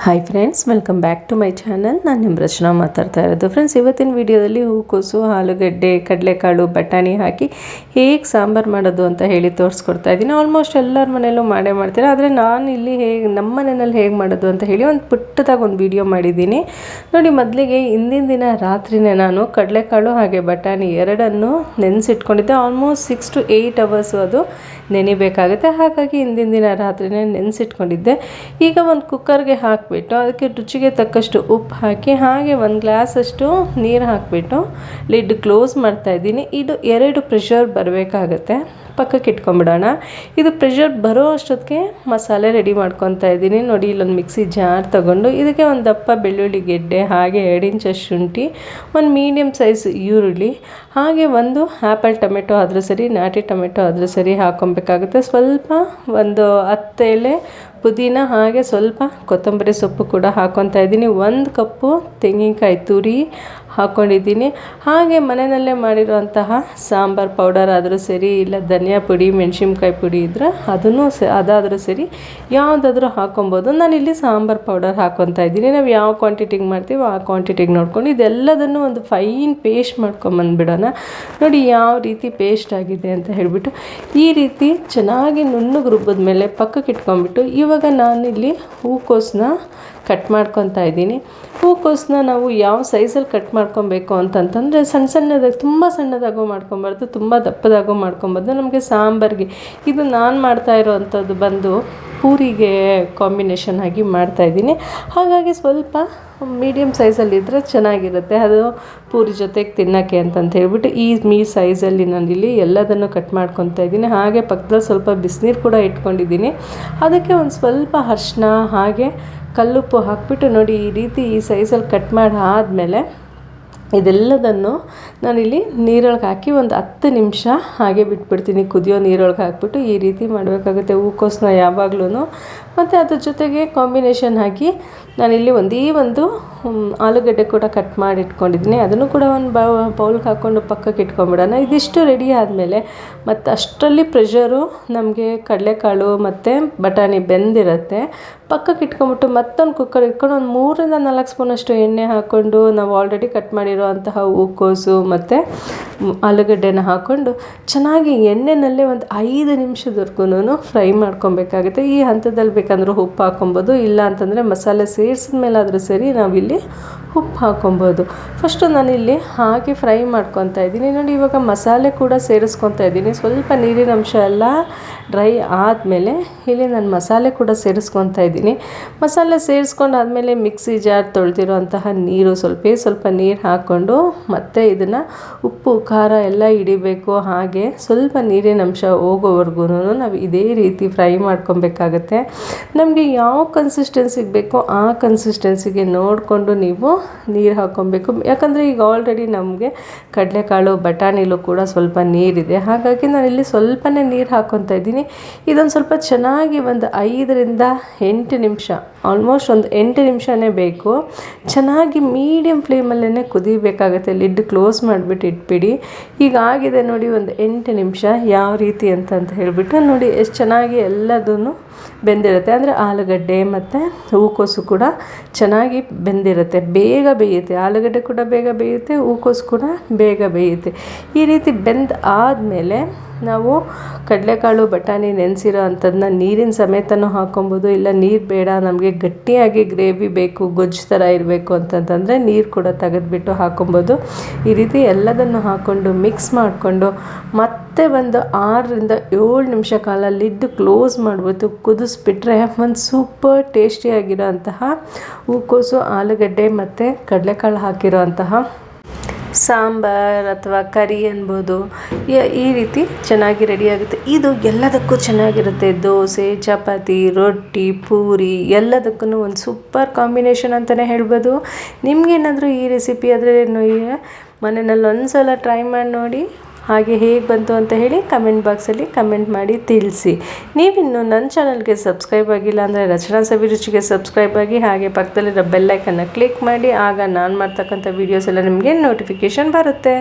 Hi friends, welcome back to my channel. ನಾನು ನಿಮ್ಮ ರಚನಾ ಮಾತಾಡ್ತಾ ಇರೋದು. ಫ್ರೆಂಡ್ಸ್, ಇವತ್ತಿನ ವಿಡಿಯೋದಲ್ಲಿ ಹೂಕೋಸು, ಆಲೂಗಡ್ಡೆ, ಕಡಲೆಕಾಳು, ಬಟಾಣಿ ಹಾಕಿ ಹೇಗೆ ಸಾಂಬಾರು ಮಾಡೋದು ಅಂತ ಹೇಳಿ ತೋರಿಸ್ಕೊಡ್ತಾ ಇದ್ದೀನಿ. ಆಲ್ಮೋಸ್ಟ್ ಎಲ್ಲರ ಮನೆಯಲ್ಲೂ ಮಾಡೇ ಮಾಡ್ತೀರಾ, ಆದರೆ ನಾನು ಇಲ್ಲಿ ನಮ್ಮ ಮನೆಯಲ್ಲಿ ಹೇಗೆ ಮಾಡೋದು ಅಂತ ಹೇಳಿ ಒಂದು ಪುಟ್ಟದಾಗಿ ಒಂದು ವಿಡಿಯೋ ಮಾಡಿದ್ದೀನಿ ನೋಡಿ. ಮೊದಲಿಗೆ ಹಿಂದಿನ ದಿನ ರಾತ್ರಿನೇ ನಾನು ಕಡಲೆಕಾಳು ಹಾಗೆ ಬಟಾಣಿ ಎರಡನ್ನು ನೆನೆಸಿಟ್ಕೊಂಡಿದ್ದೆ. ಆಲ್ಮೋಸ್ಟ್ 6 to 8 hours ಅದು ನೆನಿಬೇಕಾಗುತ್ತೆ. ಹಾಗಾಗಿ ಹಿಂದಿನ ದಿನ ರಾತ್ರಿನೇ ನೆನೆಸಿಟ್ಕೊಂಡಿದ್ದೆ. ಈಗ ಒಂದು ಕುಕ್ಕರ್ಗೆ ಹಾಕಿಬಿಟ್ಟು ಅದಕ್ಕೆ ರುಚಿಗೆ ತಕ್ಕಷ್ಟು ಉಪ್ಪು ಹಾಕಿ ಹಾಗೆ 1 ಗ್ಲಾಸಷ್ಟು ನೀರು ಹಾಕಿಬಿಟ್ಟು ಲಿಡ್ ಕ್ಲೋಸ್ ಮಾಡ್ತಾಯಿದ್ದೀನಿ. ಇದು 2 ಪ್ರೆಷರ್ ಬರಬೇಕಾಗತ್ತೆ. ಪಕ್ಕಕ್ಕೆ ಇಟ್ಕೊಂಬಿಡೋಣ. ಇದು ಪ್ರೆಷರ್ ಬರೋ ಅಷ್ಟೊತ್ತಿಗೆ ಮಸಾಲೆ ರೆಡಿ ಮಾಡ್ಕೊತಾ ಇದ್ದೀನಿ ನೋಡಿ. ಇಲ್ಲೊಂದು ಮಿಕ್ಸಿ ಜಾರ್ ತೊಗೊಂಡು ಇದಕ್ಕೆ ಒಂದು ದಪ್ಪ ಬೆಳ್ಳುಳ್ಳಿ ಗೆಡ್ಡೆ, ಹಾಗೆ 2 ಇಂಚಷ್ಟು ಶುಂಠಿ, ಒಂದು ಮೀಡಿಯಮ್ ಸೈಜ್ ಈರುಳ್ಳಿ, ಹಾಗೆ ಒಂದು ಆ್ಯಪಲ್ ಟೊಮೆಟೊ ಆದರೂ ಸರಿ, ನಾಟಿ ಟೊಮೆಟೊ ಆದರೂ ಸರಿ ಹಾಕ್ಕೊಬೇಕಾಗುತ್ತೆ. ಸ್ವಲ್ಪ ಒಂದು 10 ಎಲೆ ಪುದೀನ, ಹಾಗೆ ಸ್ವಲ್ಪ ಕೊತ್ತಂಬರಿ ಸೊಪ್ಪು ಕೂಡ ಹಾಕ್ಕೊತಾ ಇದ್ದೀನಿ. 1 ಕಪ್ಪು ತೆಂಗಿನಕಾಯಿ ತುರಿ ಹಾಕ್ಕೊಂಡಿದ್ದೀನಿ. ಹಾಗೆ ಮನೆಯಲ್ಲೇ ಮಾಡಿರುವಂತಹ ಸಾಂಬಾರು ಪೌಡರ್ ಆದರೂ ಸರಿ, ಇಲ್ಲ ಧನಿಯಾ ಪುಡಿ, ಮೆಣಸಿನ್ಕಾಯಿ ಪುಡಿ ಇದ್ದರೆ ಅದನ್ನು ಅದಾದರೂ ಸರಿ, ಯಾವುದಾದ್ರೂ ಹಾಕ್ಕೊಬೋದು. ನಾನಿಲ್ಲಿ ಸಾಂಬಾರು ಪೌಡರ್ ಹಾಕ್ಕೊತಾ ಇದ್ದೀನಿ. ನಾವು ಯಾವ ಕ್ವಾಂಟಿಟಿಗೆ ಮಾಡ್ತೀವೋ ಆ ಕ್ವಾಂಟಿಟಿಗೆ ನೋಡ್ಕೊಂಡು ಇದೆಲ್ಲದನ್ನು ಒಂದು ಫೈನ್ ಪೇಸ್ಟ್ ಮಾಡ್ಕೊಂಬಂದ್ಬಿಡೋಣ ನೋಡಿ. ಯಾವ ರೀತಿ ಪೇಸ್ಟ್ ಆಗಿದೆ ಅಂತ ಹೇಳಿಬಿಟ್ಟು ಈ ರೀತಿ ಚೆನ್ನಾಗಿ ನುಣ್ಣಗೆ ರುಬ್ಬಿದ ಮೇಲೆ ಪಕ್ಕಕ್ಕೆ ಇಟ್ಕೊಂಡ್ಬಿಟ್ಟು ಇವಾಗ ನಾನಿಲ್ಲಿ ಹೂಕೋಸನ್ನ ಕಟ್ ಮಾಡ್ಕೊತಾ ಇದ್ದೀನಿ. ಹೂಕೋಸನ್ನ ನಾವು ಯಾವ ಸೈಜಲ್ಲಿ ಕಟ್ ಮಾಡ್ಕೊಬೇಕು ಅಂತಂತಂದರೆ ಸಣ್ಣದಾಗಿ, ತುಂಬ ಸಣ್ಣದಾಗೂ ಮಾಡ್ಕೊಬಾರ್ದು, ತುಂಬ ದಪ್ಪದಾಗೂ ಮಾಡ್ಕೊಬಾರ್ದು. ನಮಗೆ ಸಾಂಬಾರಿಗೆ ಇದು ನಾನು ಮಾಡ್ತಾ ಇರೋವಂಥದ್ದು ಬಂದು ಪೂರಿಗೆ ಕಾಂಬಿನೇಷನ್ ಆಗಿ ಮಾಡ್ತಾಯಿದ್ದೀನಿ. ಹಾಗಾಗಿ ಸ್ವಲ್ಪ ಮೀಡಿಯಮ್ ಸೈಜಲ್ಲಿದ್ದರೆ ಚೆನ್ನಾಗಿರುತ್ತೆ, ಅದು ಪೂರಿ ಜೊತೆಗೆ ತಿನ್ನೋಕ್ಕೆ ಅಂತಂತ ಹೇಳ್ಬಿಟ್ಟು ಈ ಸೈಜಲ್ಲಿ ನಾನಿಲ್ಲಿ ಎಲ್ಲದನ್ನು ಕಟ್ ಮಾಡ್ಕೊತಾ ಇದ್ದೀನಿ. ಹಾಗೆ ಪಕ್ಕದಲ್ಲಿ ಸ್ವಲ್ಪ ಬಿಸಿನೀರು ಕೂಡ ಇಟ್ಕೊಂಡಿದ್ದೀನಿ. ಅದಕ್ಕೆ ಒಂದು ಸ್ವಲ್ಪ ಅರಿಶಿನ ಹಾಗೆ ಕಲ್ಲುಪ್ಪು ಹಾಕಿಬಿಟ್ಟು ನೋಡಿ, ಈ ರೀತಿ ಈ ಸೈಜಲ್ಲಿ ಕಟ್ ಮಾಡಿ ಆದಮೇಲೆ ಇದೆಲ್ಲದನ್ನು ನಾನಿಲ್ಲಿ ನೀರೊಳಗೆ ಹಾಕಿ ಒಂದು 10 ನಿಮಿಷ ಹಾಗೆ ಬಿಟ್ಬಿಡ್ತೀನಿ. ಕುದಿಯೋ ನೀರೊಳಗೆ ಹಾಕ್ಬಿಟ್ಟು ಈ ರೀತಿ ಮಾಡಬೇಕಾಗುತ್ತೆ ಹೂಕೋಸನ್ನ ಯಾವಾಗಲೂ. ಮತ್ತು ಅದ್ರ ಜೊತೆಗೆ ಕಾಂಬಿನೇಷನ್ ಹಾಕಿ ನಾನಿಲ್ಲಿ ಒಂದು ಆಲೂಗಡ್ಡೆ ಕೂಡ ಕಟ್ ಮಾಡಿ ಇಟ್ಕೊಂಡಿದ್ದೀನಿ. ಅದನ್ನು ಕೂಡ ಒಂದು ಬೌಲ್ಗೆ ಹಾಕ್ಕೊಂಡು ಪಕ್ಕಕ್ಕೆ ಇಟ್ಕೊಂಬಿಡೋಣ. ಇದಿಷ್ಟು ರೆಡಿ ಆದಮೇಲೆ ಮತ್ತು ಅಷ್ಟರಲ್ಲಿ ಪ್ರೆಷರು ನಮಗೆ ಕಡಲೆಕಾಳು ಮತ್ತು ಬಟಾಣಿ ಬೆಂದಿರುತ್ತೆ. ಪಕ್ಕಕ್ಕೆ ಇಟ್ಕೊಂಬಿಟ್ಟು ಮತ್ತೊಂದು ಕುಕ್ಕರ್ ಇಟ್ಕೊಂಡು ಒಂದು 3 ರಿಂದ 4 ಸ್ಪೂನಷ್ಟು ಎಣ್ಣೆ ಹಾಕ್ಕೊಂಡು ನಾವು ಆಲ್ರೆಡಿ ಕಟ್ ಮಾಡಿರೋವಂತಹ ಹೂಕೋಸು ಮತ್ತು ಆಲೂಗಡ್ಡೆನ ಹಾಕ್ಕೊಂಡು ಚೆನ್ನಾಗಿ ಎಣ್ಣೆನಲ್ಲೇ ಒಂದು 5 ನಿಮಿಷದವರೆಗೂ ಫ್ರೈ ಮಾಡ್ಕೊಬೇಕಾಗುತ್ತೆ. ಈ ಹಂತದಲ್ಲಿ ಬೇಕಂದ್ರೆ ಉಪ್ಪು ಹಾಕ್ಕೊಬೋದು, ಇಲ್ಲ ಅಂತಂದರೆ ಮಸಾಲೆ ಸೇರಿಸಿದ ಮೇಲಾದರೂ ಸರಿ ನಾವಿಲ್ಲಿ ಉಪ್ಪು ಹಾಕ್ಕೊಬೋದು. ಫಸ್ಟು ನಾನಿಲ್ಲಿ ಹಾಗೆ ಫ್ರೈ ಮಾಡ್ಕೊತಾ ಇದ್ದೀನಿ ನೋಡಿ. ಇವಾಗ ಮಸಾಲೆ ಕೂಡ ಸೇರಿಸ್ಕೊತಾ ಇದ್ದೀನಿ. ಸ್ವಲ್ಪ ನೀರಿನ ಅಂಶ ಎಲ್ಲ ಡ್ರೈ ಆದಮೇಲೆ ಇಲ್ಲಿ ನಾನು ಮಸಾಲೆ ಕೂಡ ಸೇರಿಸ್ಕೊತಾ ಇದ್ದೀನಿ. ಮಸಾಲೆ ಸೇರಿಸ್ಕೊಂಡಾದಮೇಲೆ ಮಿಕ್ಸಿ ಜಾರ್ ತೊಳೆದಿರೋಂತಹ ನೀರು ಸ್ವಲ್ಪ ನೀರು ಹಾಕ್ಕೊಂಡು ಮತ್ತು ಇದನ್ನು ಉಪ್ಪು ಖಾರ ಎಲ್ಲ ಹಿಡಿಬೇಕು. ಹಾಗೆ ಸ್ವಲ್ಪ ನೀರಿನ ಅಂಶ ಹೋಗೋವರೆಗೂ ನಾವು ಇದೇ ರೀತಿ ಫ್ರೈ ಮಾಡ್ಕೊಬೇಕಾಗತ್ತೆ. ನಮಗೆ ಯಾವ ಕನ್ಸಿಸ್ಟೆನ್ಸಿಗೆ ಬೇಕೋ ಆ ಕನ್ಸಿಸ್ಟೆನ್ಸಿಗೆ ನೋಡಿಕೊಂಡು ನೀವು ನೀರು ಹಾಕ್ಕೊಬೇಕು. ಯಾಕಂದರೆ ಈಗ ಆಲ್ರೆಡಿ ನಮಗೆ ಕಡಲೆಕಾಳು ಬಟಾಣಿಲೂ ಕೂಡ ಸ್ವಲ್ಪ ನೀರಿದೆ. ಹಾಗಾಗಿ ನಾನಿಲ್ಲಿ ಸ್ವಲ್ಪನೇ ನೀರು ಹಾಕ್ಕೊತಾ ಇದ್ದೀನಿ. ಇದೊಂದು ಸ್ವಲ್ಪ ಚೆನ್ನಾಗಿ ಒಂದು 5 ರಿಂದ 8 ನಿಮಿಷ, ಆಲ್ಮೋಸ್ಟ್ ಒಂದು 8 ನಿಮಿಷನೇ ಬೇಕು. ಚೆನ್ನಾಗಿ ಮೀಡಿಯಮ್ ಫ್ಲೇಮಲ್ಲೇ ಕುದಿಬೇಕಾಗುತ್ತೆ. ಲಿಡ್ ಕ್ಲೋಸ್ ಮಾಡಿಬಿಟ್ಟು ಇಟ್ಬಿಡಿ. ಈಗ ಆಗಿದೆ ನೋಡಿ ಒಂದು 8 ನಿಮಿಷ. ಯಾವ ರೀತಿ ಅಂತ ಹೇಳಿಬಿಟ್ಟು ನೋಡಿ ಎಷ್ಟು ಚೆನ್ನಾಗಿ ಎಲ್ಲದೂ ಬೆಂದಿರುತ್ತೆ. ಅಂದರೆ ಆಲೂಗಡ್ಡೆ ಮತ್ತು ಹೂಕೋಸು ಕೂಡ ಚೆನ್ನಾಗಿ ಬೆಂದಿರುತ್ತೆ, ಬೇಗ ಬೇಯುತ್ತೆ. ಆಲೂಗಡ್ಡೆ ಕೂಡ ಬೇಗ ಬೇಯುತ್ತೆ, ಹೂಕೋಸು ಕೂಡ ಬೇಗ ಬೇಯುತ್ತೆ. ಈ ರೀತಿ ಬೆಂದ ಆದಮೇಲೆ ನಾವು ಕಡಲೆಕಾಳು ಬಟಾಣಿ ನೆನೆಸಿರೋ ಅಂಥದ್ದನ್ನ ನೀರಿನ ಸಮೇತನೂ ಹಾಕ್ಕೊಬೋದು, ಇಲ್ಲ ನೀರು ಬೇಡ ನಮಗೆ ಗಟ್ಟಿಯಾಗಿ ಗ್ರೇವಿ ಬೇಕು, ಗೊಜ್ಜು ಥರ ಇರಬೇಕು ಅಂತಂತಂದರೆ ನೀರು ಕೂಡ ತೆಗೆದುಬಿಟ್ಟು ಹಾಕ್ಕೊಬೋದು. ಈ ರೀತಿ ಎಲ್ಲದನ್ನು ಹಾಕ್ಕೊಂಡು ಮಿಕ್ಸ್ ಮಾಡಿಕೊಂಡು ಮತ್ತೆ ಒಂದು 6 ರಿಂದ 7 ನಿಮಿಷ ಕಾಲ ಲಿಡ್ ಕ್ಲೋಸ್ ಮಾಡಿಬಿಟ್ಟು ಕುದಿಸ್ಬಿಟ್ರೆ ಒಂದು ಸೂಪರ್ ಟೇಸ್ಟಿಯಾಗಿರೋ ಅಂತಹ ಹೂಕೋಸು, ಆಲೂಗಡ್ಡೆ ಮತ್ತು ಕಡಲೆಕಾಳು ಹಾಕಿರೋ ಅಂತಹ ಸಾಂಬಾರು ಅಥವಾ ಕರಿ ಅನ್ಬೋದು ಈ ರೀತಿ ಚೆನ್ನಾಗಿ ರೆಡಿಯಾಗುತ್ತೆ. ಇದು ಎಲ್ಲದಕ್ಕೂ ಚೆನ್ನಾಗಿರುತ್ತೆ. ದೋಸೆ, ಚಪಾತಿ, ರೊಟ್ಟಿ, ಪೂರಿ ಎಲ್ಲದಕ್ಕೂ ಒಂದು ಸೂಪರ್ ಕಾಂಬಿನೇಷನ್ ಅಂತಲೇ ಹೇಳ್ಬೋದು. ನಿಮಗೇನಾದರೂ ಈ ರೆಸಿಪಿ ಆದರೆ ಮನೆಯಲ್ಲಿ ಒಂದು ಸಲ ಟ್ರೈ ಮಾಡಿ ನೋಡಿ. ಹಾಗೆ ಹೇಗೆ ಬಂತು ಅಂತ ಹೇಳಿ ಕಮೆಂಟ್ ಬಾಕ್ಸಲ್ಲಿ ಕಮೆಂಟ್ ಮಾಡಿ ತಿಳಿಸಿ. ನೀವಿನ್ನು ನನ್ನ ಚಾನಲ್ಗೆ ಸಬ್ಸ್ಕ್ರೈಬ್ ಆಗಿಲ್ಲ ಅಂದರೆ ರಚನಾ ಸವಿರುಚಿಗೆ ಸಬ್ಸ್ಕ್ರೈಬ್ ಆಗಿ, ಹಾಗೆ ಪಕ್ಕದಲ್ಲಿರೋ ಬೆಲ್ ಐಕನ್ನ ಕ್ಲಿಕ್ ಮಾಡಿ. ಆಗ ನಾನು ಮಾಡ್ತಕ್ಕಂಥ ವೀಡಿಯೋಸ್ ಎಲ್ಲ ನಿಮಗೆ ನೋಟಿಫಿಕೇಷನ್ ಬರುತ್ತೆ.